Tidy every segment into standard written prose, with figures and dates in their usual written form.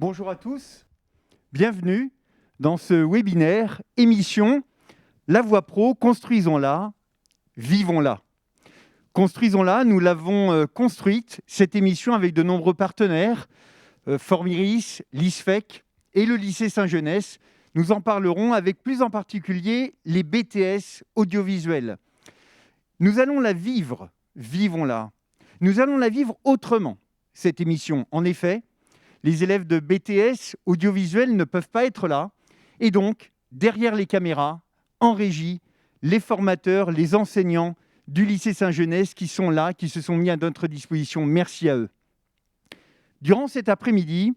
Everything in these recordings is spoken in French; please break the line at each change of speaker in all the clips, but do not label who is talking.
Bonjour à tous, bienvenue dans ce webinaire, émission La Voie Pro, construisons-la, vivons-la. Construisons-la, nous l'avons construite, cette émission avec de nombreux partenaires, Formiris, l'ISFEC et le lycée Saint-Genès. Nous en parlerons avec plus en particulier les BTS audiovisuels. Nous allons la vivre, vivons-la. Nous allons la vivre autrement, cette émission. En effet, les élèves de BTS audiovisuel ne peuvent pas être là. Et donc, derrière les caméras, en régie, les formateurs, les enseignants du lycée Saint-Genès qui sont là, qui se sont mis à notre disposition. Merci à eux. Durant cet après-midi,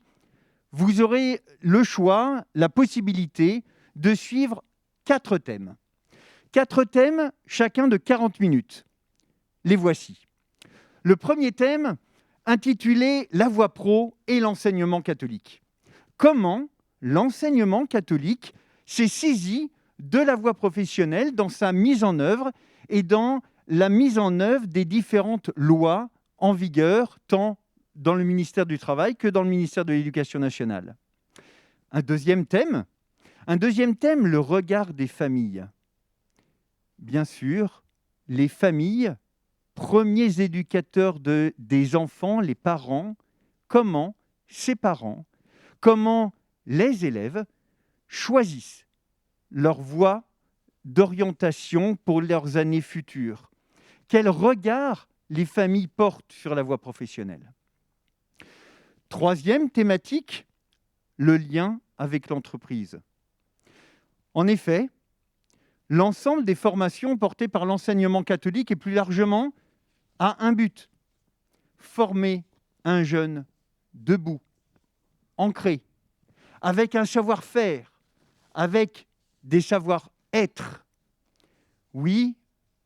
vous aurez le choix, la possibilité de suivre 4 thèmes. 4 thèmes, chacun de 40 minutes. Les voici. Le premier thème, intitulé « La voie pro et l'enseignement catholique ». Comment l'enseignement catholique s'est saisi de la voie professionnelle dans sa mise en œuvre et dans la mise en œuvre des différentes lois en vigueur, tant dans le ministère du Travail que dans le ministère de l'Éducation nationale. Un deuxième thème, le regard des familles. Bien sûr, les familles, premiers éducateurs des enfants, les parents, comment ces parents, comment les élèves choisissent leur voie d'orientation pour leurs années futures. Quel regard les familles portent sur la voie professionnelle. Troisième thématique, le lien avec l'entreprise. En effet, l'ensemble des formations portées par l'enseignement catholique et plus largement a un but, former un jeune debout, ancré, avec un savoir-faire, avec des savoir-être. Oui,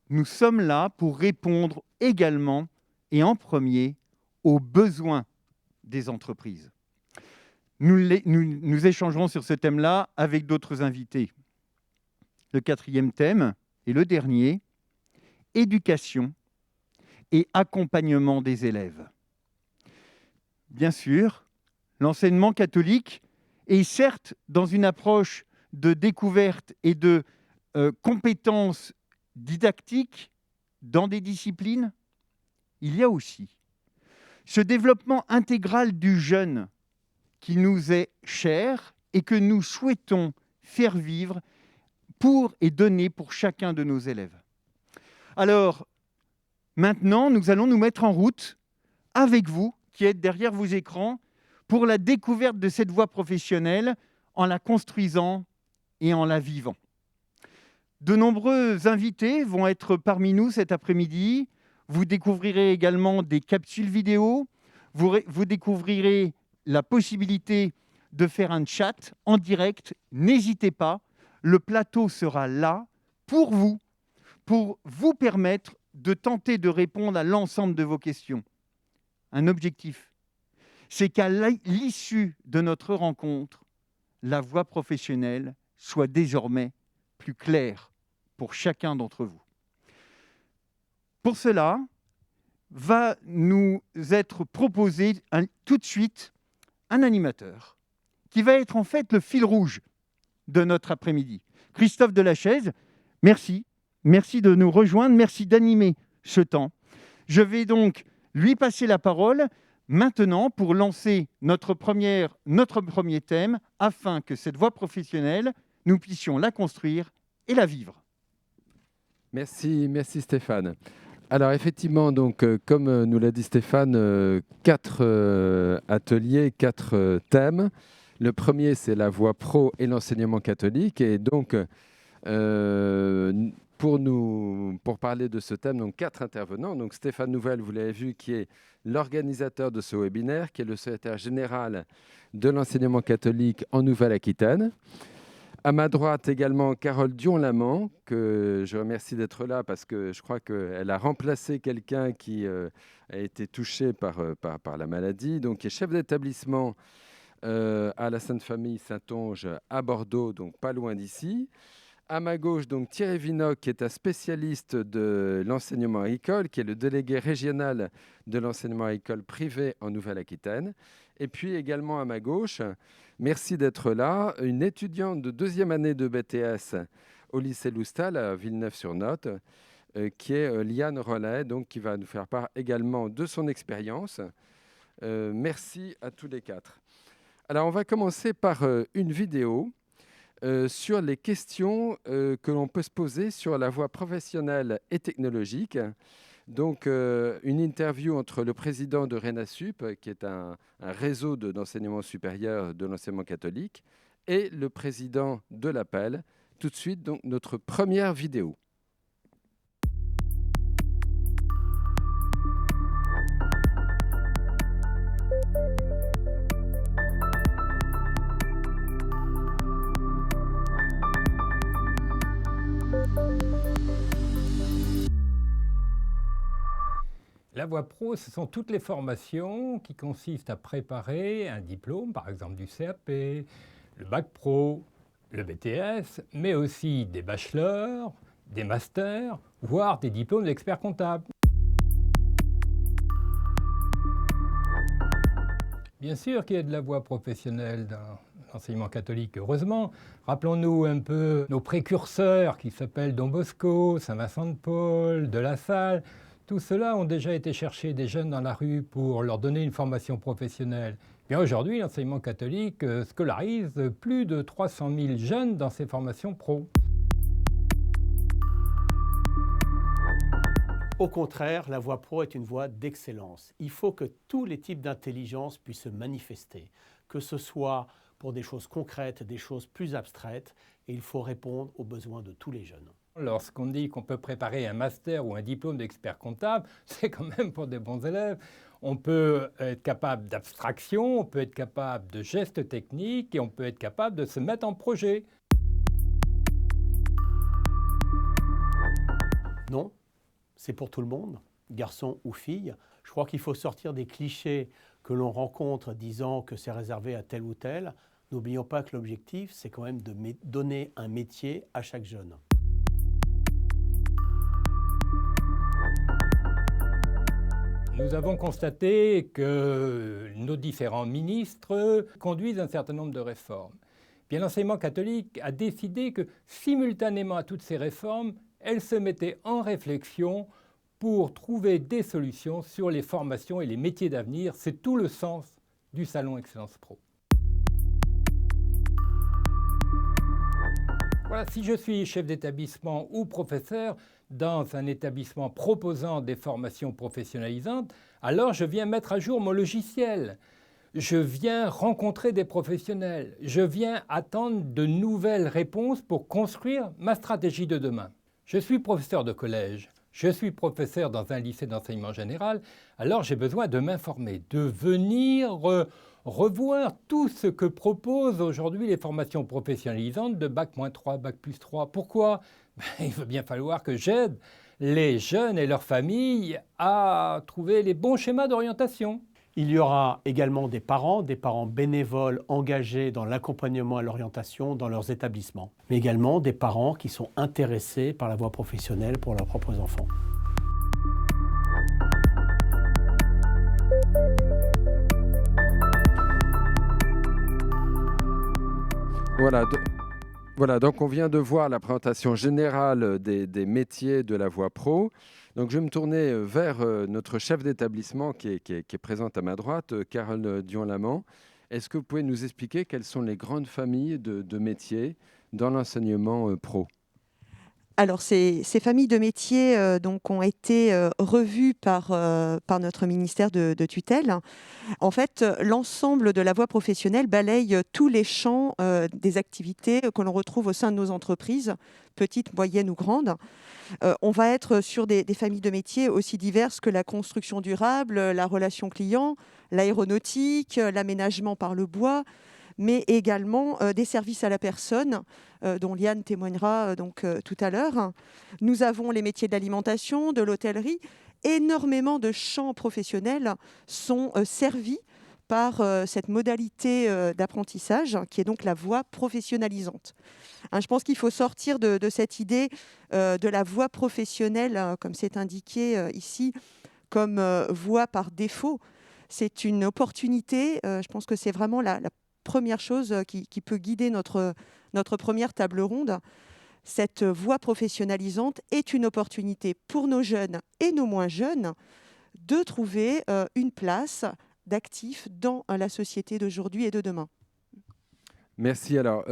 nous sommes là pour répondre également et en premier aux besoins des entreprises. Nous échangerons sur ce thème-là avec d'autres invités. Le quatrième thème et le dernier, éducation et accompagnement des élèves. Bien sûr, l'enseignement catholique est certes dans une approche de découverte et de compétences didactiques dans des disciplines. Il y a aussi ce développement intégral du jeune qui nous est cher et que nous souhaitons faire vivre pour et donner pour chacun de nos élèves. Alors, maintenant, nous allons nous mettre en route avec vous, qui êtes derrière vos écrans, pour la découverte de cette voie professionnelle en la construisant et en la vivant. De nombreux invités vont être parmi nous cet après-midi. Vous découvrirez également des capsules vidéo. Vous découvrirez la possibilité de faire un chat en direct. N'hésitez pas, le plateau sera là pour vous permettre de tenter de répondre à l'ensemble de vos questions. Un objectif, c'est qu'à l'issue de notre rencontre, la voie professionnelle soit désormais plus claire pour chacun d'entre vous. Pour cela, va nous être proposé tout de suite un animateur qui va être en fait le fil rouge de notre après-midi. Christophe Delachaise, merci de nous rejoindre, merci d'animer ce temps. Je vais donc lui passer la parole maintenant pour lancer notre premier thème afin que cette voie professionnelle, nous puissions la construire et la vivre.
Merci Stéphane. Alors effectivement, donc, comme nous l'a dit Stéphane, 4 ateliers, 4 thèmes. Le premier, c'est la voie pro et l'enseignement catholique. Et donc, pour parler de ce thème, donc 4 intervenants. Donc Stéphane Nouvel, vous l'avez vu, qui est l'organisateur de ce webinaire, qui est le secrétaire général de l'enseignement catholique en Nouvelle-Aquitaine. À ma droite également, Carole Dion-Lamant, que je remercie d'être là parce que je crois qu'elle a remplacé quelqu'un qui a été touché par la maladie, donc qui est chef d'établissement à la Sainte Famille Saint-Onge à Bordeaux, donc pas loin d'ici. À ma gauche, donc Thierry Vinoc, qui est un spécialiste de l'enseignement agricole, qui est le délégué régional de l'enseignement agricole privé en Nouvelle-Aquitaine. Et puis également à ma gauche, merci d'être là, une étudiante de 2e année de BTS au lycée Loustal à Villeneuve-sur-Lot, qui est Liane Rollet, donc, qui va nous faire part également de son expérience. Merci à tous les 4. Alors, on va commencer par une vidéo sur les questions que l'on peut se poser sur la voie professionnelle et technologique. Donc, une interview entre le président de RENASUP, qui est un réseau d'enseignement supérieur de l'enseignement catholique, et le président de l'APEL. Tout de suite, donc, notre première vidéo.
La voie pro, ce sont toutes les formations qui consistent à préparer un diplôme, par exemple du CAP, le bac pro, le BTS, mais aussi des bachelors, des masters, voire des diplômes d'experts comptables. Bien sûr qu'il y a de la voie professionnelle dans l'enseignement catholique, heureusement. Rappelons-nous un peu nos précurseurs qui s'appellent Don Bosco, Saint-Vincent-de-Paul, De La Salle. Tous ceux-là ont déjà été chercher des jeunes dans la rue pour leur donner une formation professionnelle. Bien aujourd'hui, l'enseignement catholique scolarise plus de 300 000 jeunes dans ces formations pro.
Au contraire, la voie pro est une voie d'excellence. Il faut que tous les types d'intelligence puissent se manifester, que ce soit pour des choses concrètes, des choses plus abstraites, et il faut répondre aux besoins de tous les jeunes.
Lorsqu'on dit qu'on peut préparer un master ou un diplôme d'expert comptable, c'est quand même pour des bons élèves. On peut être capable d'abstraction, on peut être capable de gestes techniques et on peut être capable de se mettre en projet.
Non, c'est pour tout le monde, garçon ou fille. Je crois qu'il faut sortir des clichés que l'on rencontre disant que c'est réservé à tel ou tel. N'oublions pas que l'objectif, c'est quand même de donner un métier à chaque jeune.
Nous avons constaté que nos différents ministres conduisent un certain nombre de réformes. Bien, l'enseignement catholique a décidé que, simultanément à toutes ces réformes, elle se mettait en réflexion pour trouver des solutions sur les formations et les métiers d'avenir. C'est tout le sens du Salon Excellence Pro. Voilà, si je suis chef d'établissement ou professeur dans un établissement proposant des formations professionnalisantes, alors je viens mettre à jour mon logiciel. Je viens rencontrer des professionnels. Je viens attendre de nouvelles réponses pour construire ma stratégie de demain. Je suis professeur de collège. Je suis professeur dans un lycée d'enseignement général. Alors j'ai besoin de m'informer, de venir revoir tout ce que proposent aujourd'hui les formations professionnalisantes de Bac-3, Bac+3. Pourquoi ? Il va bien falloir que j'aide les jeunes et leurs familles à trouver les bons schémas d'orientation.
Il y aura également des parents bénévoles engagés dans l'accompagnement à l'orientation dans leurs établissements, mais également des parents qui sont intéressés par la voie professionnelle pour leurs propres enfants.
Voilà, donc on vient de voir la présentation générale des métiers de la voie pro. Donc je vais me tourner vers notre chef d'établissement qui est présente à ma droite, Carole Dion-Lamant. Est-ce que vous pouvez nous expliquer quelles sont les grandes familles de métiers dans l'enseignement pro ?
Alors, ces familles de métiers donc, ont été revues par notre ministère de tutelle. En fait, l'ensemble de la voie professionnelle balaye tous les champs des activités que l'on retrouve au sein de nos entreprises, petites, moyennes ou grandes. On va être sur des familles de métiers aussi diverses que la construction durable, la relation client, l'aéronautique, l'aménagement par le bois, mais également des services à la personne, dont Liane témoignera tout à l'heure. Nous avons les métiers de l'alimentation, de l'hôtellerie. Énormément de champs professionnels sont servis par cette modalité d'apprentissage qui est donc la voie professionnalisante. Hein, je pense qu'il faut sortir de cette idée de la voie professionnelle, comme c'est indiqué ici, comme voie par défaut. C'est une opportunité. Je pense que c'est vraiment la première chose qui peut guider notre première table ronde. Cette voie professionnalisante est une opportunité pour nos jeunes et nos moins jeunes de trouver une place d'actifs dans la société d'aujourd'hui et de demain.
Merci. Alors,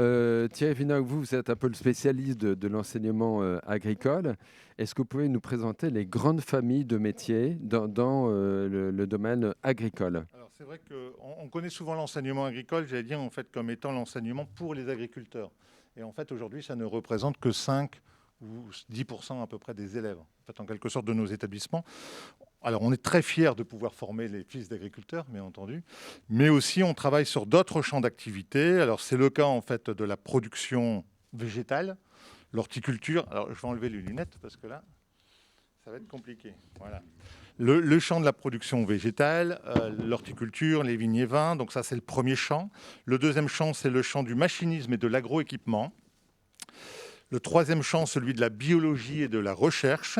Thierry Vinocq, vous êtes un peu le spécialiste de l'enseignement agricole. Est-ce que vous pouvez nous présenter les grandes familles de métiers dans le domaine agricole?
Alors, c'est vrai qu'on connaît souvent l'enseignement agricole, j'allais dire, en fait, comme étant l'enseignement pour les agriculteurs. Et en fait, aujourd'hui, ça ne représente que 5 ou 10% à peu près des élèves, en fait, en quelque sorte, de nos établissements. Alors, on est très fiers de pouvoir former les fils d'agriculteurs, bien entendu, mais aussi on travaille sur d'autres champs d'activité. Alors, c'est le cas, en fait, de la production végétale, l'horticulture. Alors, je vais enlever les lunettes parce que là, ça va être compliqué. Voilà. Le champ de la production végétale, l'horticulture, les vignes et vins, donc ça, c'est le premier champ. Le deuxième champ, c'est le champ du machinisme et de l'agroéquipement. Le troisième champ, celui de la biologie et de la recherche.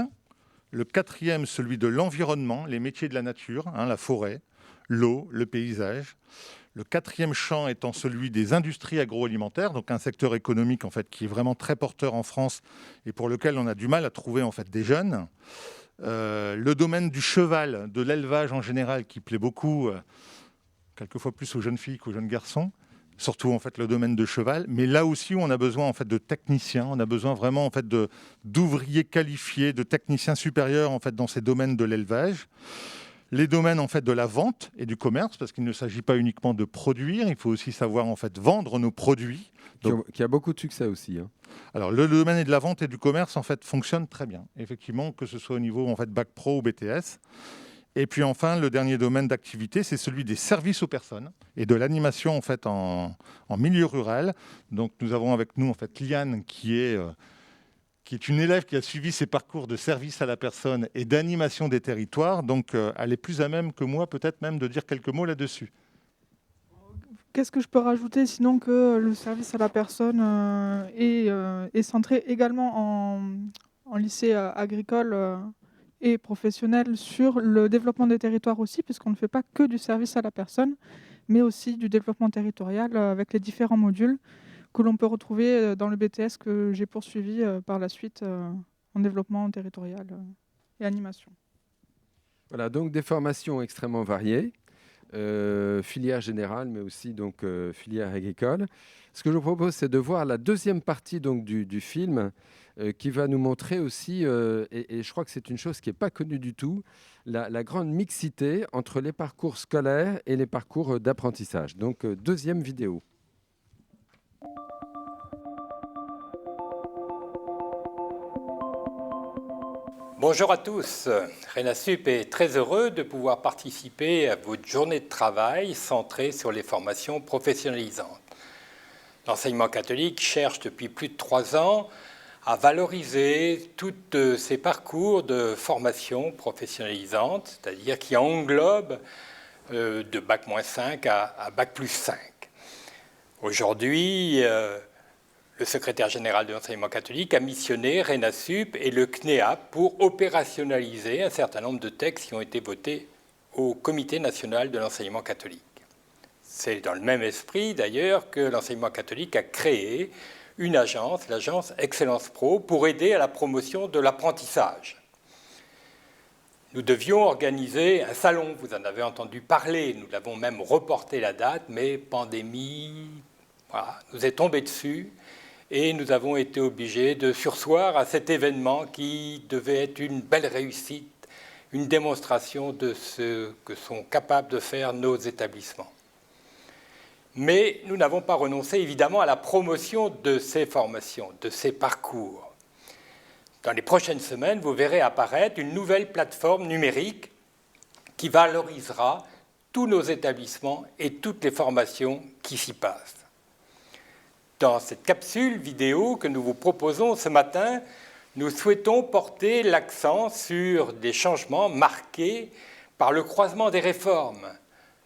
Le quatrième, celui de l'environnement, les métiers de la nature, la forêt, l'eau, le paysage. Le quatrième champ étant celui des industries agroalimentaires, donc un secteur économique en fait, qui est vraiment très porteur en France et pour lequel on a du mal à trouver en fait, des jeunes. Le domaine du cheval, de l'élevage en général, qui plaît beaucoup, quelquefois plus aux jeunes filles qu'aux jeunes garçons. Surtout en fait le domaine de cheval, mais là aussi où on a besoin en fait de techniciens, on a besoin vraiment en fait d'ouvriers qualifiés, de techniciens supérieurs en fait dans ces domaines de l'élevage. Les domaines en fait de la vente et du commerce, parce qu'il ne s'agit pas uniquement de produire, il faut aussi savoir en fait vendre nos produits.
Donc, qui a beaucoup de succès aussi. Hein.
Alors le domaine de la vente et du commerce en fait fonctionne très bien, effectivement, que ce soit au niveau en fait bac pro ou BTS. Et puis enfin, le dernier domaine d'activité, c'est celui des services aux personnes et de l'animation en fait en milieu rural. Donc nous avons avec nous en fait Liane qui est une élève qui a suivi ses parcours de service à la personne et d'animation des territoires. Donc elle est plus à même que moi peut-être même de dire quelques mots là-dessus.
Qu'est-ce que je peux rajouter sinon que le service à la personne est centré également en lycée agricole et professionnel sur le développement des territoires aussi, puisqu'on ne fait pas que du service à la personne, mais aussi du développement territorial avec les différents modules que l'on peut retrouver dans le BTS que j'ai poursuivi par la suite en développement territorial et animation.
Voilà, donc des formations extrêmement variées, filière générale, mais aussi donc, filière agricole. Ce que je vous propose, c'est de voir la deuxième partie donc, du film qui va nous montrer aussi, et je crois que c'est une chose qui n'est pas connue du tout, la grande mixité entre les parcours scolaires et les parcours d'apprentissage. Donc, deuxième vidéo.
Bonjour à tous. RENASUP est très heureux de pouvoir participer à votre journée de travail centrée sur les formations professionnalisantes. L'enseignement catholique cherche depuis plus de 3 ans à valoriser tous ces parcours de formation professionnalisante, c'est-à-dire qui englobent de Bac-5 à Bac+5. Aujourd'hui, le secrétaire général de l'enseignement catholique a missionné RENASUP et le CNEA pour opérationnaliser un certain nombre de textes qui ont été votés au Comité national de l'enseignement catholique. C'est dans le même esprit, d'ailleurs, que l'enseignement catholique a créé une agence, l'agence Excellence Pro, pour aider à la promotion de l'apprentissage. Nous devions organiser un salon, vous en avez entendu parler, nous l'avons même reporté la date, mais pandémie, voilà, nous est tombée dessus et nous avons été obligés de surseoir à cet événement qui devait être une belle réussite, une démonstration de ce que sont capables de faire nos établissements. Mais nous n'avons pas renoncé évidemment à la promotion de ces formations, de ces parcours. Dans les prochaines semaines, vous verrez apparaître une nouvelle plateforme numérique qui valorisera tous nos établissements et toutes les formations qui s'y passent. Dans cette capsule vidéo que nous vous proposons ce matin, nous souhaitons porter l'accent sur des changements marqués par le croisement des réformes,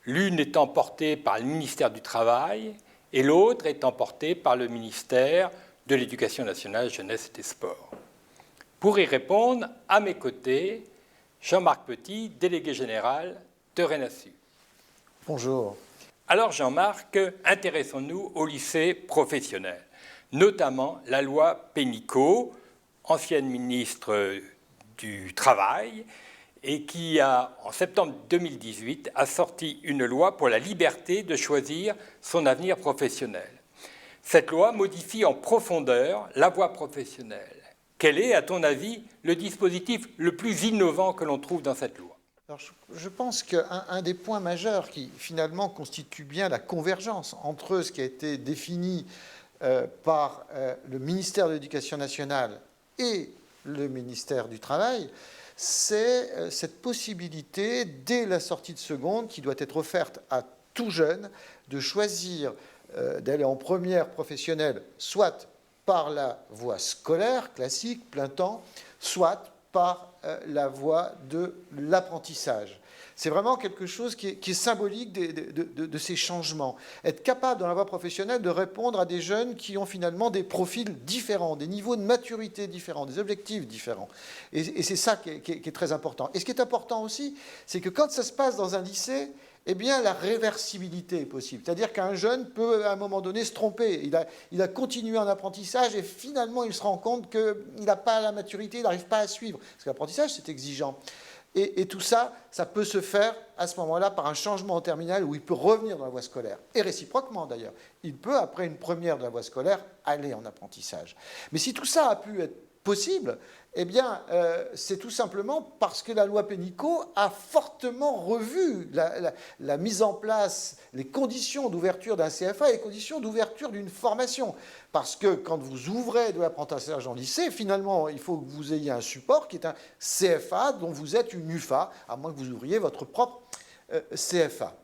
l'une étant portée par le ministère du Travail et l'autre étant portée par le ministère de l'Éducation nationale, jeunesse et des sports. Pour y répondre, à mes côtés, Jean-Marc Petit, délégué général de RENASSU.
Bonjour.
Alors Jean-Marc, intéressons-nous au lycée professionnel, notamment la loi Pénicaud, ancienne ministre du Travail, et qui en septembre 2018, a sorti une loi pour la liberté de choisir son avenir professionnel. Cette loi modifie en profondeur la voie professionnelle. Quel est, à ton avis, le dispositif le plus innovant que l'on trouve dans cette loi ?
Alors, je pense qu'un des points majeurs qui, finalement, constitue bien la convergence entre ce qui a été défini par le ministère de l'Éducation nationale et le ministère du Travail, c'est cette possibilité, dès la sortie de seconde, qui doit être offerte à tout jeune, de choisir d'aller en première professionnelle, soit par la voie scolaire, classique, plein temps, soit par la voie de l'apprentissage. C'est vraiment quelque chose qui est symbolique de ces changements. Être capable, dans la voie professionnelle, de répondre à des jeunes qui ont finalement des profils différents, des niveaux de maturité différents, des objectifs différents. Et c'est ça qui est très important. Et ce qui est important aussi, c'est que quand ça se passe dans un lycée, eh bien, la réversibilité est possible. C'est-à-dire qu'un jeune peut, à un moment donné, se tromper. Il a continué en apprentissage et finalement, il se rend compte qu'il n'a pas la maturité, il n'arrive pas à suivre. Parce que l'apprentissage, c'est exigeant. Et tout ça, ça peut se faire à ce moment-là par un changement en terminale où il peut revenir dans la voie scolaire. Et réciproquement, d'ailleurs. Il peut, après une première de la voie scolaire, aller en apprentissage. Mais si tout ça a pu être possible, eh bien, c'est tout simplement parce que la loi Pénicaud a fortement revu la mise en place, les conditions d'ouverture d'un CFA et les conditions d'ouverture d'une formation. Parce que quand vous ouvrez de l'apprentissage en lycée, finalement, il faut que vous ayez un support qui est un CFA dont vous êtes une UFA, à moins que vous ouvriez votre propre CFA.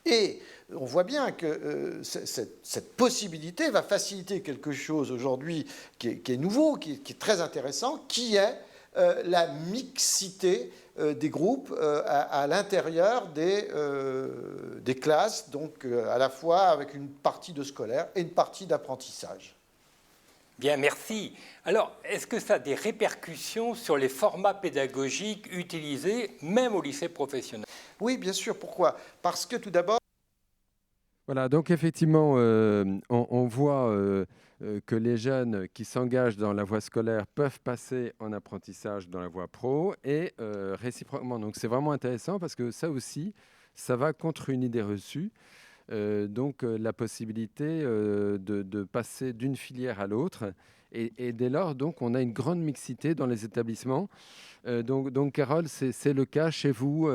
Et on voit bien que cette possibilité va faciliter quelque chose aujourd'hui qui est nouveau, qui est très intéressant, qui est la mixité des groupes à l'intérieur des classes, donc à la fois avec une partie de scolaire et une partie d'apprentissage.
Bien, merci. Alors, est-ce que ça a des répercussions sur les formats pédagogiques utilisés, même au lycée professionnel ?
Oui, bien sûr. Pourquoi ? Parce que tout d'abord...
Voilà, donc effectivement, on voit que les jeunes qui s'engagent dans la voie scolaire peuvent passer en apprentissage dans la voie pro et réciproquement. Donc c'est vraiment intéressant parce que ça aussi, ça va contre une idée reçue. Donc la possibilité de passer d'une filière à l'autre. Et dès lors, donc, on a une grande mixité dans les établissements. Donc Carole, c'est le cas chez vous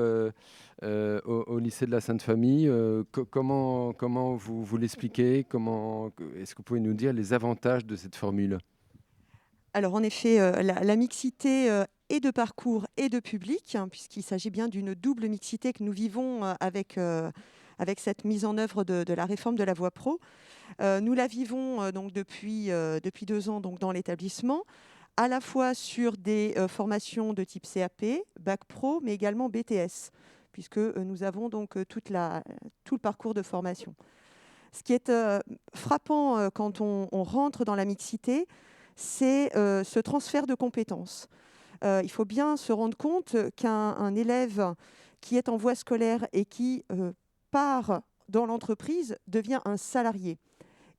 au lycée de la Sainte-Famille. Comment vous l'expliquez ? Est-ce que vous pouvez nous dire les avantages de cette formule ?
Alors en effet, la mixité et de parcours et de public, hein, puisqu'il s'agit bien d'une double mixité que nous vivons avec cette mise en œuvre de la réforme de la voie pro. Nous la vivons donc depuis 2 ans donc, dans l'établissement, à la fois sur des formations de type CAP, Bac Pro, mais également BTS, puisque nous avons donc tout le parcours de formation. Ce qui est frappant quand on rentre dans la mixité, c'est ce transfert de compétences. Il faut bien se rendre compte qu'un élève qui est en voie scolaire et qui part dans l'entreprise devient un salarié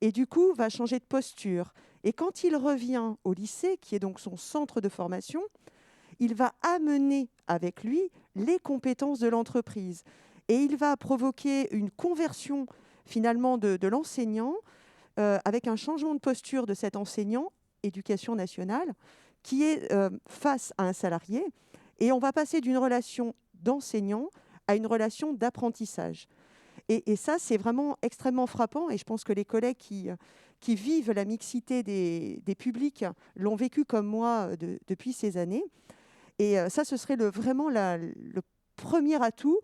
et du coup va changer de posture. Et quand il revient au lycée, qui est donc son centre de formation, il va amener avec lui les compétences de l'entreprise et il va provoquer une conversion finalement de l'enseignant avec un changement de posture de cet enseignant éducation nationale qui est face à un salarié et on va passer d'une relation d'enseignant à une relation d'apprentissage. Et ça, c'est vraiment extrêmement frappant et je pense que les collègues qui vivent la mixité des publics l'ont vécu comme moi depuis ces années. Et ça, ce serait vraiment le premier atout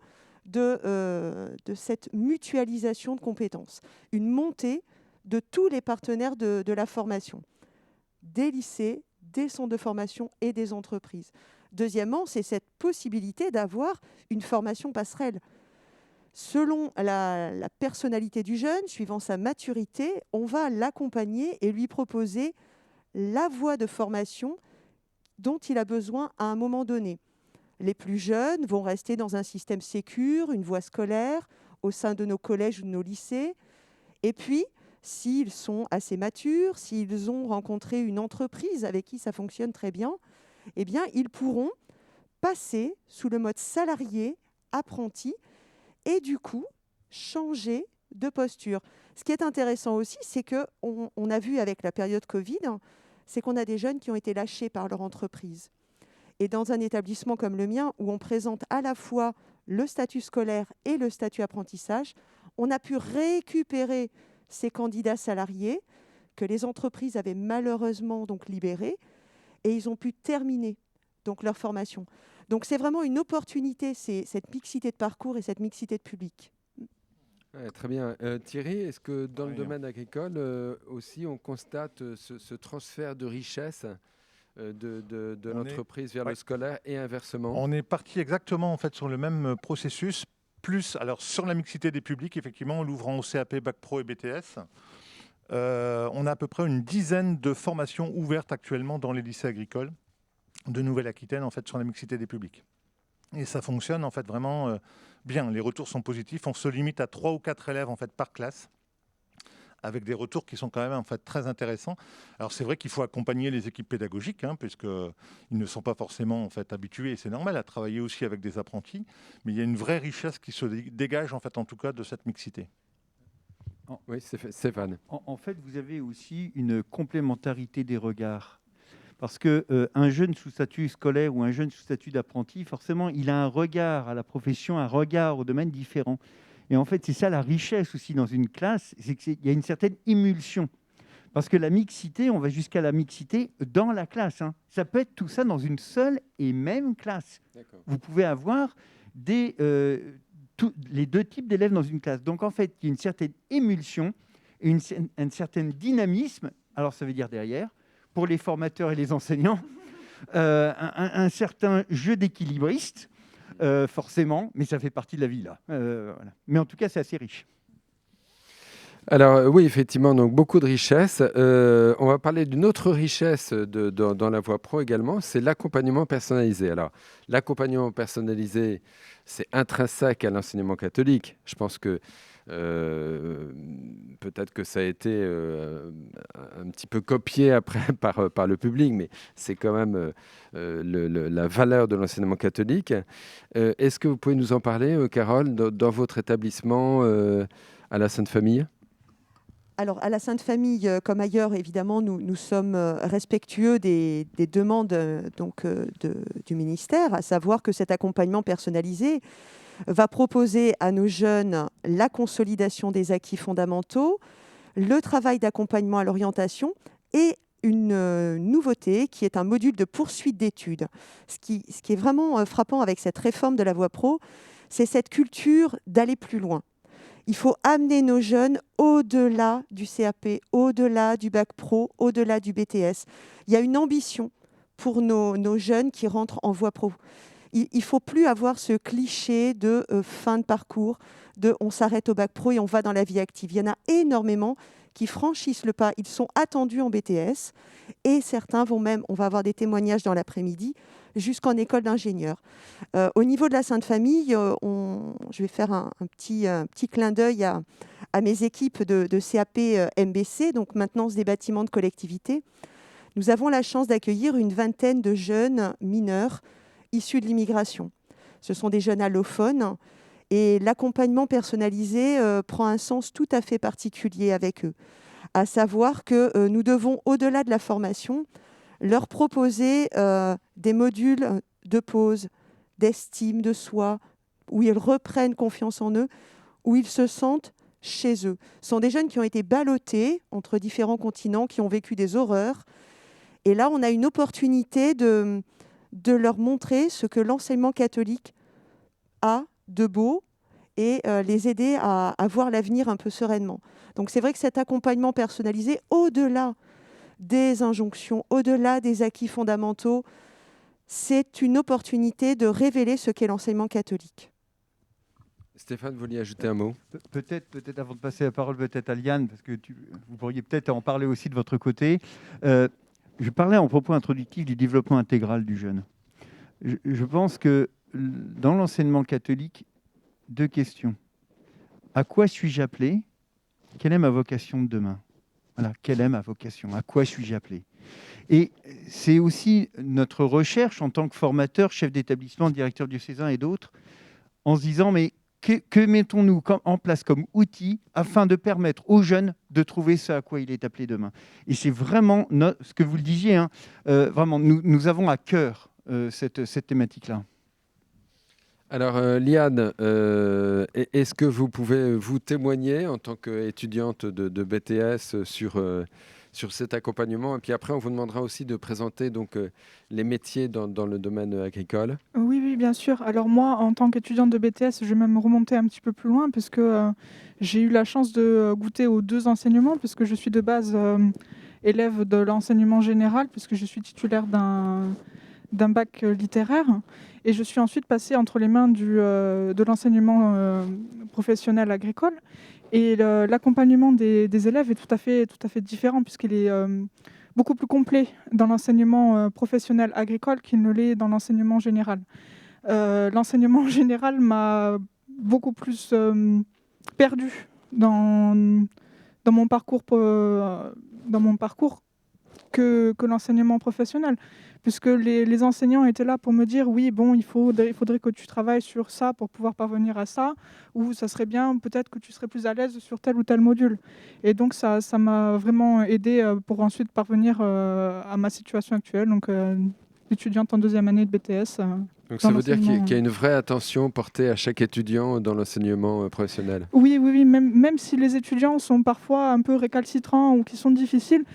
de cette mutualisation de compétences. Une montée de tous les partenaires de la formation, des lycées, des centres de formation et des entreprises. Deuxièmement, c'est cette possibilité d'avoir une formation passerelle. Selon la personnalité du jeune, suivant sa maturité, on va l'accompagner et lui proposer la voie de formation dont il a besoin à un moment donné. Les plus jeunes vont rester dans un système sécure, une voie scolaire, au sein de nos collèges ou de nos lycées. Et puis, s'ils sont assez matures, s'ils ont rencontré une entreprise avec qui ça fonctionne très bien, eh bien, ils pourront passer sous le mode salarié, apprenti, et du coup, changer de posture. Ce qui est intéressant aussi, c'est qu'on a vu avec la période Covid, c'est qu'on a des jeunes qui ont été lâchés par leur entreprise. Et dans un établissement comme le mien, où on présente à la fois le statut scolaire et le statut apprentissage, on a pu récupérer ces candidats salariés que les entreprises avaient malheureusement donc libérés, et ils ont pu terminer donc leur formation. Donc c'est vraiment une opportunité, c'est cette mixité de parcours et cette mixité de public.
Ouais, très bien. Thierry, est-ce que dans le domaine agricole aussi on constate ce transfert de richesse de l'entreprise vers le scolaire et inversement?
On est parti exactement en fait sur le même processus, plus alors sur la mixité des publics, effectivement, en l'ouvrant au CAP, Bac Pro et BTS. On a à peu près une dizaine de formations ouvertes actuellement dans les lycées agricoles de Nouvelle-Aquitaine en fait sur la mixité des publics. Et ça fonctionne en fait vraiment bien. Les retours sont positifs. On se limite à 3 ou 4 élèves en fait par classe, avec des retours qui sont quand même en fait très intéressants. Alors c'est vrai qu'il faut accompagner les équipes pédagogiques, puisqu'ils ne sont pas forcément en fait habitués, et c'est normal, à travailler aussi avec des apprentis. Mais il y a une vraie richesse qui se dégage en fait en tout cas de cette mixité.
Oui, Stéphane.
En fait, vous avez aussi une complémentarité des regards. Parce qu'un jeune sous statut scolaire ou un jeune sous statut d'apprenti, forcément, il a un regard à la profession, un regard au domaine différent. Et en fait, c'est ça la richesse aussi dans une classe, c'est qu'il y a une certaine émulsion. Parce que la mixité, on va jusqu'à la mixité dans la classe. Ça peut être tout ça dans une seule et même classe. Vous pouvez avoir les deux types d'élèves dans une classe. Donc en fait, il y a une certaine émulsion et un certain dynamisme. Alors ça veut dire derrière, pour les formateurs et les enseignants, un certain jeu d'équilibriste, forcément, mais ça fait partie de la vie là. Voilà. Mais en tout cas, c'est assez riche.
Alors oui, effectivement, donc beaucoup de richesses. On va parler d'une autre richesse dans la voie pro également, c'est l'accompagnement personnalisé. Alors l'accompagnement personnalisé, c'est intrinsèque à l'enseignement catholique. Je pense que peut-être que ça a été un petit peu copié après par le public, mais c'est quand même la valeur de l'enseignement catholique. Est-ce que vous pouvez nous en parler, Carole, dans votre établissement à la Sainte Famille ?
Alors, à la Sainte Famille, comme ailleurs, évidemment, nous sommes respectueux des demandes du ministère, à savoir que cet accompagnement personnalisé va proposer à nos jeunes la consolidation des acquis fondamentaux, le travail d'accompagnement à l'orientation et une nouveauté qui est un module de poursuite d'études. Ce qui est vraiment frappant avec cette réforme de la voie pro, c'est cette culture d'aller plus loin. Il faut amener nos jeunes au-delà du CAP, au-delà du bac pro, au-delà du BTS. Il y a une ambition pour nos jeunes qui rentrent en voie pro. Il ne faut plus avoir ce cliché de fin de parcours, de on s'arrête au bac pro et on va dans la vie active. Il y en a énormément qui franchissent le pas. Ils sont attendus en BTS et certains vont même, on va avoir des témoignages dans l'après-midi, jusqu'en école d'ingénieur. Au niveau de la Sainte Famille, je vais faire un petit clin d'œil à mes équipes de CAP MBC, donc maintenance des bâtiments de collectivité. Nous avons la chance d'accueillir une vingtaine de jeunes mineurs issus de l'immigration. Ce sont des jeunes allophones et l'accompagnement personnalisé prend un sens tout à fait particulier avec eux. À savoir que nous devons, au-delà de la formation, leur proposer des modules de pause, d'estime de soi, où ils reprennent confiance en eux, où ils se sentent chez eux. Ce sont des jeunes qui ont été ballottés entre différents continents, qui ont vécu des horreurs. Et là, on a une opportunité de leur montrer ce que l'enseignement catholique a de beau et les aider à voir l'avenir un peu sereinement. Donc c'est vrai que cet accompagnement personnalisé, au-delà des injonctions, au-delà des acquis fondamentaux, c'est une opportunité de révéler ce qu'est l'enseignement catholique.
Stéphane, vous vouliez ajouter un mot?
Peut-être avant de passer la parole peut-être à Liane, parce que vous pourriez peut-être en parler aussi de votre côté. Je parlais en propos introductif du développement intégral du jeune. Je pense que dans l'enseignement catholique, 2 questions. À quoi suis-je appelé? Quelle est ma vocation de demain? Voilà, quelle est ma vocation? À quoi suis-je appelé? Et c'est aussi notre recherche en tant que formateur, chef d'établissement, directeur diocésain et d'autres, en se disant, mais que mettons-nous en place comme outil afin de permettre aux jeunes de trouver ce à quoi il est appelé demain? Et c'est vraiment ce que vous le disiez, hein, vraiment, nous avons à cœur cette thématique-là.
Alors, Liane, est-ce que vous pouvez vous témoigner en tant qu'étudiante de BTS sur cet accompagnement? Et puis après, on vous demandera aussi de présenter donc, les métiers dans le domaine agricole.
Oui, oui, bien sûr. Alors moi, en tant qu'étudiante de BTS, je vais même remonter un petit peu plus loin, puisque j'ai eu la chance de goûter aux 2 enseignements, puisque je suis de base élève de l'enseignement général, puisque je suis titulaire d'un bac littéraire. Et je suis ensuite passée entre les mains de l'enseignement professionnel agricole. Et l'accompagnement des élèves est tout à fait différent, puisqu'il est beaucoup plus complet dans l'enseignement professionnel agricole qu'il ne l'est dans l'enseignement général. L'enseignement général m'a beaucoup plus perdue dans mon parcours que l'enseignement professionnel, puisque les enseignants étaient là pour me dire oui, bon, il faudrait que tu travailles sur ça pour pouvoir parvenir à ça, ou ça serait bien peut-être que tu serais plus à l'aise sur tel ou tel module. Et donc ça m'a vraiment aidé pour ensuite parvenir à ma situation actuelle, donc étudiante en 2e année de BTS.
Donc ça veut dire qu'il y a une vraie attention portée à chaque étudiant dans l'enseignement professionnel.
Oui, oui, oui, même si les étudiants sont parfois un peu récalcitrants ou qui sont difficiles,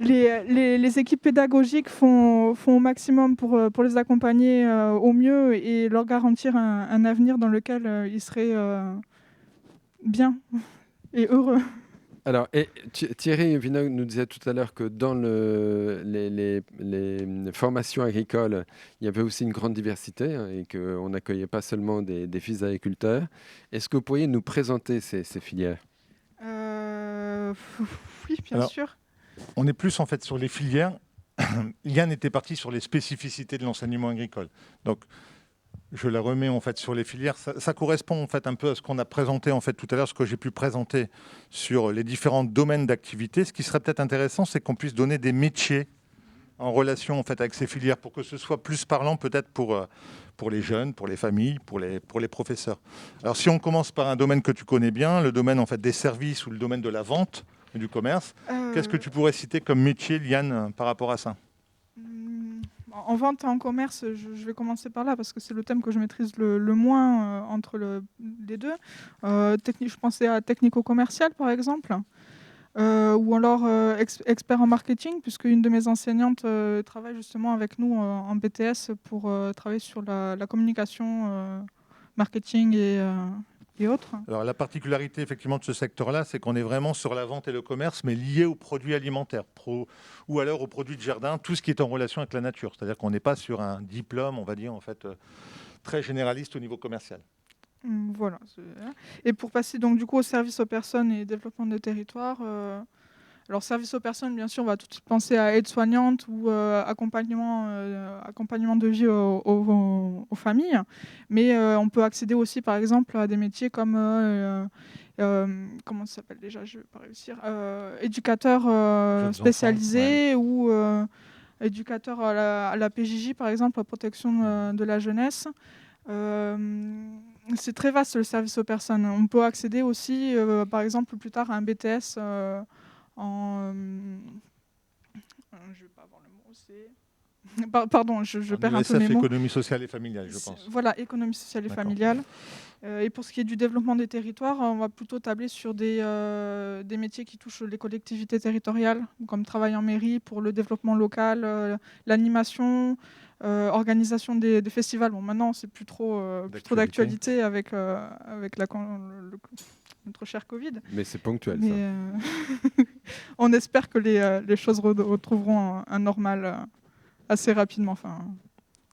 les équipes pédagogiques font au maximum pour les accompagner au mieux et leur garantir un avenir dans lequel ils seraient bien et heureux.
Alors, et Thierry Vinogre nous disait tout à l'heure que dans les formations agricoles, il y avait aussi une grande diversité, hein, et qu'on n'accueillait pas seulement des fils d'agriculteurs. Est-ce que vous pourriez nous présenter ces filières?
Oui, bien sûr.
On est plus en fait sur les filières. Liane était parti sur les spécificités de l'enseignement agricole. Donc, je la remets en fait sur les filières. Ça correspond en fait un peu à ce qu'on a présenté en fait tout à l'heure, ce que j'ai pu présenter sur les différents domaines d'activité. Ce qui serait peut-être intéressant, c'est qu'on puisse donner des métiers en relation en fait avec ces filières pour que ce soit plus parlant peut-être pour les jeunes, pour les familles, pour les professeurs. Alors, si on commence par un domaine que tu connais bien, le domaine en fait des services ou le domaine de la vente et du commerce, qu'est-ce que tu pourrais citer comme métier, Liane, par rapport à ça?
En vente et en commerce, je vais commencer par là parce que c'est le thème que je maîtrise le moins entre les deux. Je pensais à technico-commercial, par exemple, ou alors expert en marketing, puisque une de mes enseignantes travaille justement avec nous en BTS pour travailler sur la communication, marketing et autres.
Alors, la particularité effectivement de ce secteur-là, c'est qu'on est vraiment sur la vente et le commerce, mais lié aux produits alimentaires ou alors aux produits de jardin, tout ce qui est en relation avec la nature. C'est-à-dire qu'on n'est pas sur un diplôme, on va dire, en fait, très généraliste au niveau commercial.
Voilà. Et pour passer donc du coup au service aux personnes et développement des territoires, alors service aux personnes, bien sûr, on va tout de suite penser à aide-soignante ou accompagnement de vie aux familles, mais on peut accéder aussi par exemple à des métiers comme comment ça s'appelle déjà, je ne vais pas réussir, éducateur spécialisé, ouais. Ou éducateur à la PJJ par exemple, la protection de la jeunesse. C'est très vaste le service aux personnes. On peut accéder aussi, par exemple, plus tard à un BTS en... je ne vais pas avoir le mot, pardon, je perds un peu mes mots.
Économie sociale et familiale, je pense.
Voilà, économie sociale et familiale. Et pour ce qui est du développement des territoires, on va plutôt tabler sur des métiers qui touchent les collectivités territoriales, comme travail en mairie pour le développement local, l'animation, organisation des festivals. Bon, maintenant, c'est plus trop d'actualité avec notre cher Covid.
Mais c'est ponctuel, ça.
On espère que les choses retrouveront un normal assez rapidement.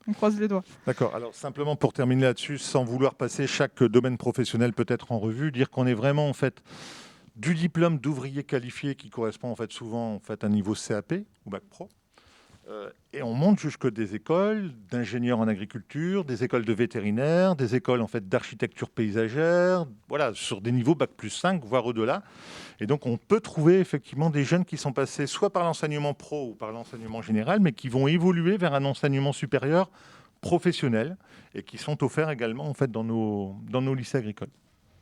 On croise les doigts.
D'accord. Alors simplement pour terminer là-dessus, sans vouloir passer chaque domaine professionnel peut-être en revue, dire qu'on est vraiment en fait du diplôme d'ouvrier qualifié qui correspond en fait souvent en fait à un niveau CAP ou bac pro. Et on monte jusque des écoles d'ingénieurs en agriculture, des écoles de vétérinaires, des écoles en fait d'architecture paysagère, voilà, sur des niveaux bac plus 5, voire au-delà. Et donc on peut trouver effectivement des jeunes qui sont passés soit par l'enseignement pro ou par l'enseignement général, mais qui vont évoluer vers un enseignement supérieur professionnel et qui sont offerts également en fait dans nos lycées agricoles.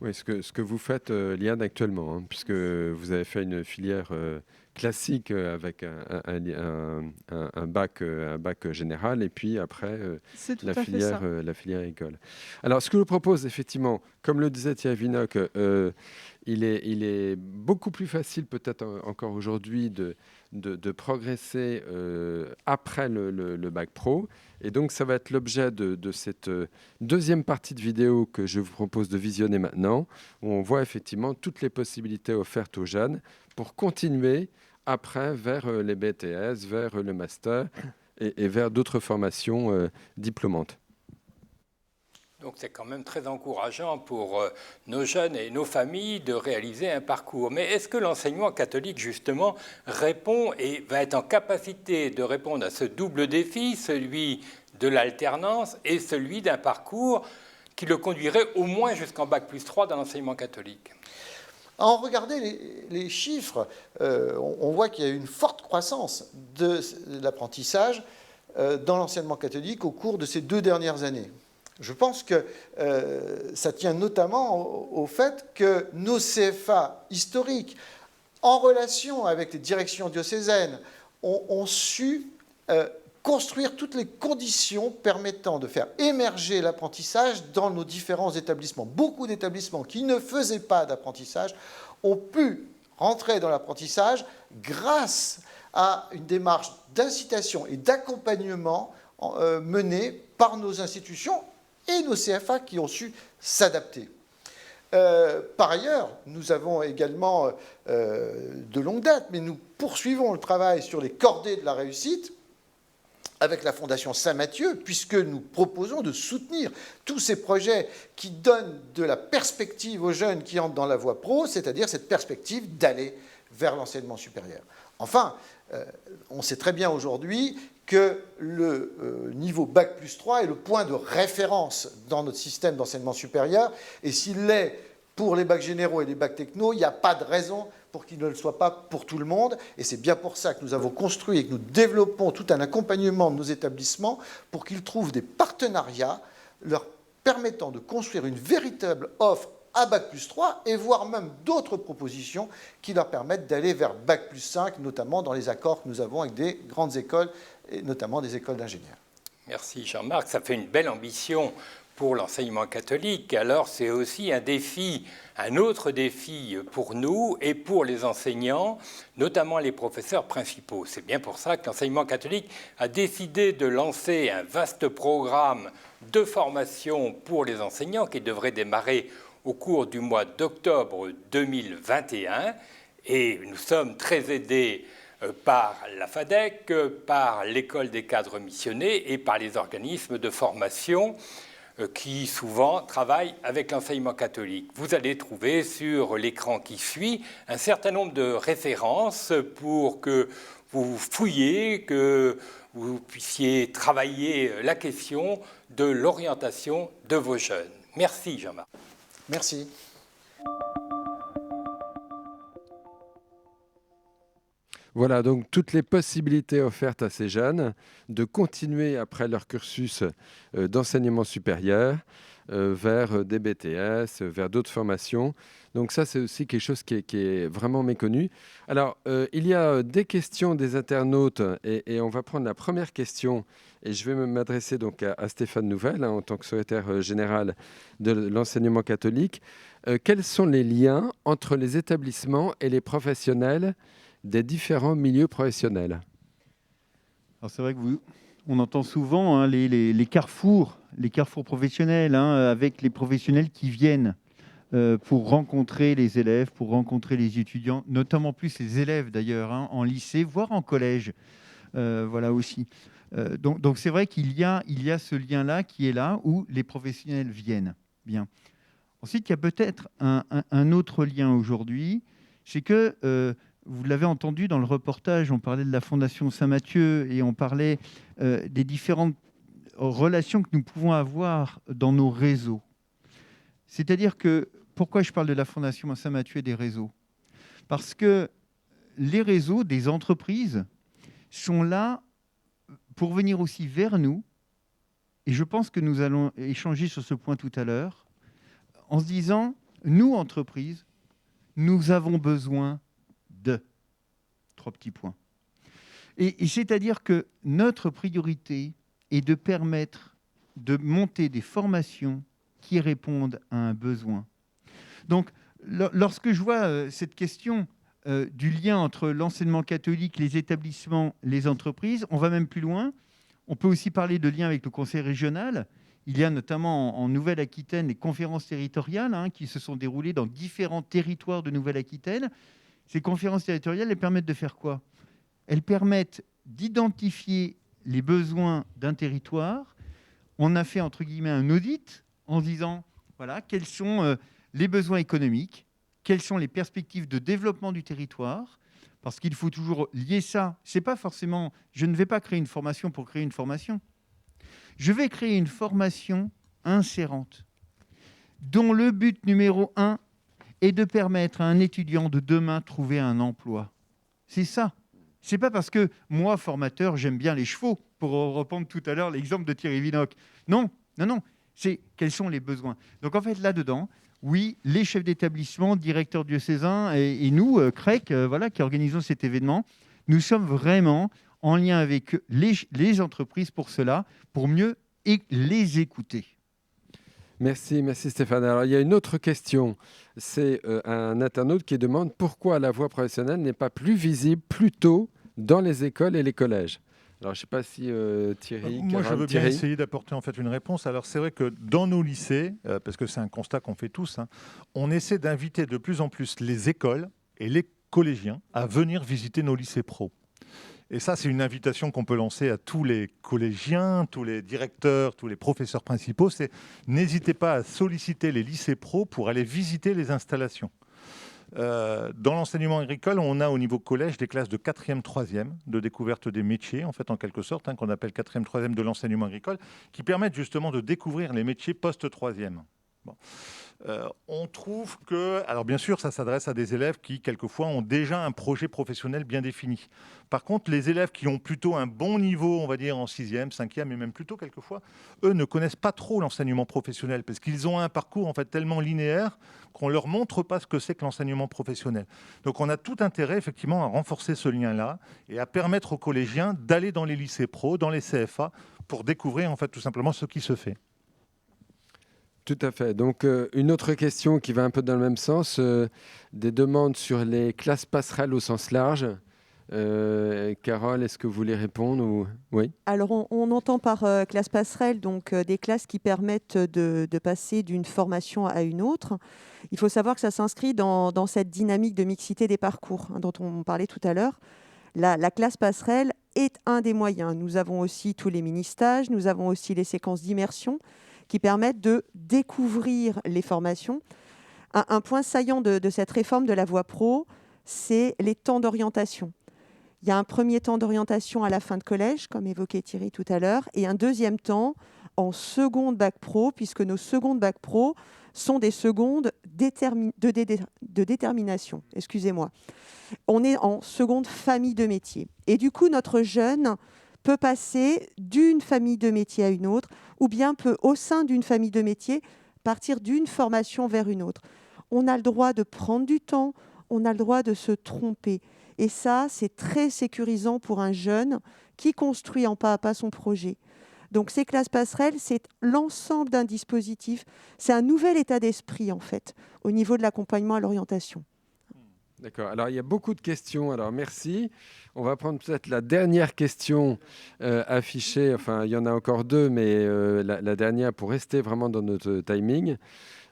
Oui, ce que vous faites, Liane, actuellement, hein, puisque vous avez fait une filière classique avec un bac général et puis après
C'est tout
la
à fait ça.
filière école. Alors, ce que je vous propose, effectivement, comme le disait Thierry Vinocq, il est beaucoup plus facile, peut-être encore aujourd'hui, de progresser après le bac pro. Et donc, ça va être l'objet de cette deuxième partie de vidéo que je vous propose de visionner maintenant, où on voit effectivement toutes les possibilités offertes aux jeunes pour continuer après vers les BTS, vers le master et vers d'autres formations diplômantes.
Donc c'est quand même très encourageant pour nos jeunes et nos familles de réaliser un parcours. Mais est-ce que l'enseignement catholique, justement, répond et va être en capacité de répondre à ce double défi, celui de l'alternance et celui d'un parcours qui le conduirait au moins jusqu'en bac plus 3 dans l'enseignement catholique?
En regardant les chiffres, on voit qu'il y a eu une forte croissance de l'apprentissage dans l'enseignement catholique au cours de ces 2 dernières années. Je pense que ça tient notamment au fait que nos CFA historiques, en relation avec les directions diocésaines, ont su construire toutes les conditions permettant de faire émerger l'apprentissage dans nos différents établissements. Beaucoup d'établissements qui ne faisaient pas d'apprentissage ont pu rentrer dans l'apprentissage grâce à une démarche d'incitation et d'accompagnement menée par nos institutions et nos CFA qui ont su s'adapter. Par ailleurs, nous avons également de longue date, mais nous poursuivons le travail sur les cordées de la réussite avec la Fondation Saint-Mathieu, puisque nous proposons de soutenir tous ces projets qui donnent de la perspective aux jeunes qui entrent dans la voie pro, c'est-à-dire cette perspective d'aller vers l'enseignement supérieur. Enfin, on sait très bien aujourd'hui que le niveau Bac plus 3 est le point de référence dans notre système d'enseignement supérieur, et s'il l'est pour les bacs généraux et les bacs techno, il n'y a pas de raison pour qu'il ne le soit pas pour tout le monde, et c'est bien pour ça que nous avons construit et que nous développons tout un accompagnement de nos établissements pour qu'ils trouvent des partenariats leur permettant de construire une véritable offre à Bac plus 3, et voire même d'autres propositions qui leur permettent d'aller vers Bac plus 5, notamment dans les accords que nous avons avec des grandes écoles, et notamment des écoles d'ingénieurs.
Merci Jean-Marc, ça fait une belle ambition pour l'enseignement catholique. Alors c'est aussi un défi, un autre défi pour nous et pour les enseignants, notamment les professeurs principaux. C'est bien pour ça que l'enseignement catholique a décidé de lancer un vaste programme de formation pour les enseignants qui devrait démarrer au cours du mois d'octobre 2021. Et nous sommes très aidés par la FADEC, par l'École des cadres missionnés et par les organismes de formation qui souvent travaillent avec l'enseignement catholique. Vous allez trouver sur l'écran qui suit un certain nombre de références pour que vous fouilliez, que vous puissiez travailler la question de l'orientation de vos jeunes. Merci Jean-Marc.
Merci.
Voilà donc toutes les possibilités offertes à ces jeunes de continuer après leur cursus d'enseignement supérieur vers des BTS, vers d'autres formations. Donc ça, c'est aussi quelque chose qui est vraiment méconnu. Alors, il y a des questions des internautes et on va prendre la première question et je vais m'adresser donc à Stéphane Nouvel, en tant que secrétaire général de l'enseignement catholique. Quels sont les liens entre les établissements et les professionnels des différents milieux professionnels?
Alors c'est vrai que on entend souvent les carrefours professionnels, avec les professionnels qui viennent pour rencontrer les élèves, pour rencontrer les étudiants, notamment plus les élèves d'ailleurs, en lycée, voire en collège, voilà aussi. Donc c'est vrai qu'il y a ce lien-là qui est là, où les professionnels viennent. Bien. Ensuite, il y a peut-être un autre lien aujourd'hui, c'est que, vous l'avez entendu dans le reportage, on parlait de la Fondation Saint-Mathieu et on parlait des différentes relations que nous pouvons avoir dans nos réseaux. C'est-à-dire que, pourquoi je parle de la Fondation Saint-Mathieu et des réseaux ? Parce que les réseaux des entreprises sont là pour venir aussi vers nous, et je pense que nous allons échanger sur ce point tout à l'heure, en se disant, nous, entreprises, nous avons besoin de 3 petits points. Et c'est-à-dire que notre priorité est de permettre de monter des formations qui répondent à un besoin. Donc, lorsque je vois cette question du lien entre l'enseignement catholique, les établissements, les entreprises, on va même plus loin. On peut aussi parler de lien avec le conseil régional. Il y a notamment en Nouvelle-Aquitaine les conférences territoriales qui se sont déroulées dans différents territoires de Nouvelle-Aquitaine. Ces conférences territoriales, elles permettent de faire quoi ? Elles permettent d'identifier les besoins d'un territoire. On a fait, entre guillemets, un audit en disant, voilà, quels sont les besoins économiques, quelles sont les perspectives de développement du territoire, parce qu'il faut toujours lier ça. C'est pas forcément, je ne vais pas créer une formation pour créer une formation. Je vais créer une formation insérante, dont le but numéro 1 est de permettre à un étudiant de demain de trouver un emploi. C'est ça. C'est pas parce que moi, formateur, j'aime bien les chevaux, pour reprendre tout à l'heure l'exemple de Thierry Vinocq. Non. C'est quels sont les besoins. Donc en fait, là-dedans, oui, les chefs d'établissement, directeurs diocésains et nous, CREC, qui organisons cet événement, nous sommes vraiment en lien avec les entreprises pour cela, pour mieux les écouter.
Merci Stéphane. Alors, il y a une autre question. C'est un internaute qui demande pourquoi la voie professionnelle n'est pas plus visible plus tôt dans les écoles et les collèges. Alors, je ne sais pas si Thierry...
Moi, je veux bien essayer d'apporter en fait une réponse. Alors, c'est vrai que dans nos lycées, parce que c'est un constat qu'on fait tous, on essaie d'inviter de plus en plus les écoles et les collégiens à venir visiter nos lycées pro. Et ça, c'est une invitation qu'on peut lancer à tous les collégiens, tous les directeurs, tous les professeurs principaux. C'est n'hésitez pas à solliciter les lycées pro pour aller visiter les installations. Dans l'enseignement agricole, on a au niveau collège des classes de 4e, 3e de découverte des métiers, en fait, en quelque sorte, qu'on appelle 4e, 3e de l'enseignement agricole, qui permettent justement de découvrir les métiers post-3e. Bon. On trouve que, alors bien sûr, ça s'adresse à des élèves qui, quelquefois, ont déjà un projet professionnel bien défini. Par contre, les élèves qui ont plutôt un bon niveau, on va dire en 6e, 5e, et même plutôt quelquefois, eux ne connaissent pas trop l'enseignement professionnel parce qu'ils ont un parcours en fait tellement linéaire qu'on ne leur montre pas ce que c'est que l'enseignement professionnel. Donc on a tout intérêt effectivement à renforcer ce lien-là et à permettre aux collégiens d'aller dans les lycées pro, dans les CFA, pour découvrir en fait tout simplement ce qui se fait.
Tout à fait. Donc, une autre question qui va un peu dans le même sens, des demandes sur les classes passerelles au sens large. Carole, est-ce que vous voulez répondre ou... Oui.
Alors, on entend par classe passerelle donc, des classes qui permettent de passer d'une formation à une autre. Il faut savoir que ça s'inscrit dans cette dynamique de mixité des parcours dont on parlait tout à l'heure. La classe passerelle est un des moyens. Nous avons aussi tous les mini-stages, nous avons aussi les séquences d'immersion qui permettent de découvrir les formations. Un point saillant de cette réforme de la voie pro, c'est les temps d'orientation. Il y a un premier temps d'orientation à la fin de collège, comme évoquait Thierry tout à l'heure, et un deuxième temps en seconde bac pro, puisque nos secondes bac pro sont des secondes de détermination. Excusez-moi. On est en seconde famille de métiers. Et du coup, notre jeune peut passer d'une famille de métiers à une autre, ou bien peut, au sein d'une famille de métiers, partir d'une formation vers une autre. On a le droit de prendre du temps, on a le droit de se tromper. Et ça, c'est très sécurisant pour un jeune qui construit en pas à pas son projet. Donc ces classes passerelles, c'est l'ensemble d'un dispositif. C'est un nouvel état d'esprit, en fait, au niveau de l'accompagnement à l'orientation.
D'accord. Alors, il y a beaucoup de questions. Alors, merci. On va prendre peut-être la dernière question affichée. Enfin, il y en a encore deux, mais la dernière pour rester vraiment dans notre timing.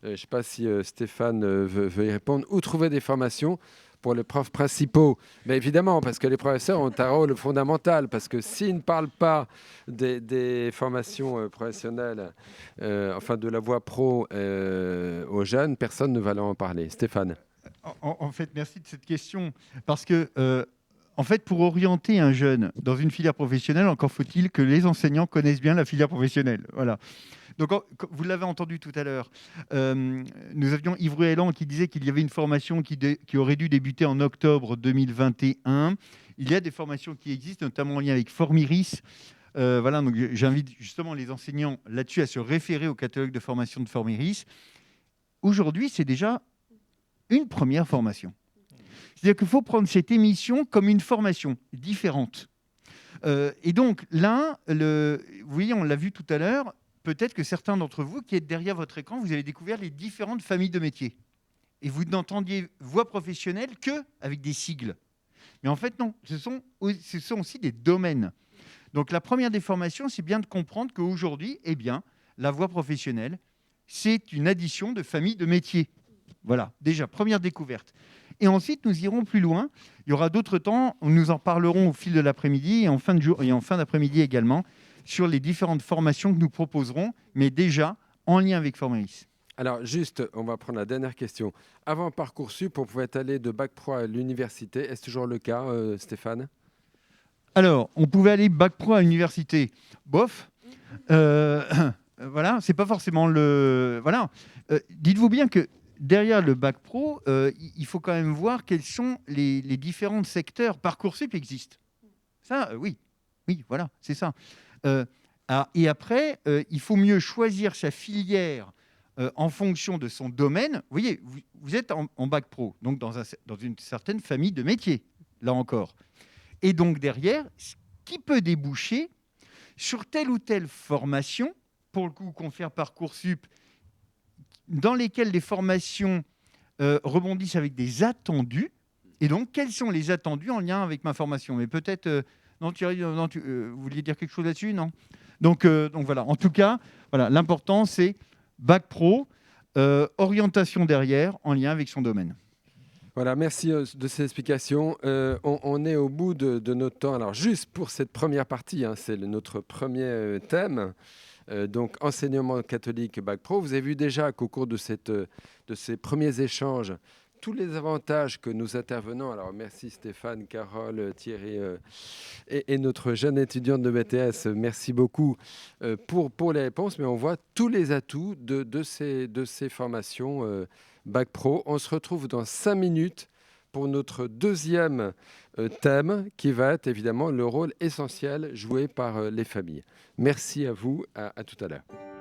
Je ne sais pas si Stéphane veut y répondre. Où trouver des formations pour les profs principaux. Mais évidemment, parce que les professeurs ont un rôle fondamental, parce que s'ils ne parlent pas des formations professionnelles, enfin de la voie pro aux jeunes, personne ne va leur en parler. Stéphane.
En fait, merci de cette question, parce que en fait, pour orienter un jeune dans une filière professionnelle, encore faut-il que les enseignants connaissent bien la filière professionnelle. Voilà. Donc, vous l'avez entendu tout à l'heure, nous avions Yves Ruellan qui disait qu'il y avait une formation qui aurait dû débuter en octobre 2021. Il y a des formations qui existent, notamment en lien avec Formiris. Voilà, donc j'invite justement les enseignants là-dessus à se référer au catalogue de formation de Formiris. Aujourd'hui, c'est déjà une première formation. C'est-à-dire qu'il faut prendre cette émission comme une formation différente. Et donc là, vous voyez, on l'a vu tout à l'heure, peut-être que certains d'entre vous qui êtes derrière votre écran, vous avez découvert les différentes familles de métiers. Et vous n'entendiez voie professionnelle qu'avec des sigles. Mais en fait, non, ce sont aussi des domaines. Donc la première des formations, c'est bien de comprendre qu'aujourd'hui, eh bien, la voie professionnelle, c'est une addition de familles de métiers. Voilà, déjà, première découverte. Et ensuite, nous irons plus loin. Il y aura d'autres temps, nous en parlerons au fil de l'après-midi et en fin d'après-midi également, sur les différentes formations que nous proposerons, mais déjà en lien avec Formiris.
Alors, juste, on va prendre la dernière question. Avant Parcoursup, on pouvait aller de Bac Pro à l'université. Est-ce toujours le cas, Stéphane ?
Alors, on pouvait aller Bac Pro à l'université. Bof. Voilà, c'est pas forcément le... Voilà. Dites-vous bien que derrière le Bac Pro, il faut quand même voir quels sont les différents secteurs. Parcoursup existe. Ça, oui. Oui, voilà, c'est ça. Et après, il faut mieux choisir sa filière en fonction de son domaine. Vous voyez, vous êtes en Bac Pro, donc dans une certaine famille de métiers, là encore. Et donc derrière, ce qui peut déboucher sur telle ou telle formation, pour le coup, confère Parcoursup, dans lesquelles les formations rebondissent avec des attendus. Et donc, quels sont les attendus en lien avec ma formation ? Mais peut-être... Non, Thierry, vous vouliez dire quelque chose là-dessus, non ? Donc voilà. En tout cas, voilà, l'important, c'est Bac Pro, orientation derrière, en lien avec son domaine.
Voilà, merci de ces explications. On est au bout de notre temps. Alors, juste pour cette première partie, c'est notre premier thème. Donc, enseignement catholique Bac Pro. Vous avez vu déjà qu'au cours de ces premiers échanges, tous les avantages que nous intervenons, alors merci Stéphane, Carole, Thierry et notre jeune étudiante de BTS, merci beaucoup pour les réponses, mais on voit tous les atouts de ces formations Bac Pro. On se retrouve dans 5 minutes pour notre deuxième thème qui va être évidemment le rôle essentiel joué par les familles. Merci à vous, à tout à l'heure.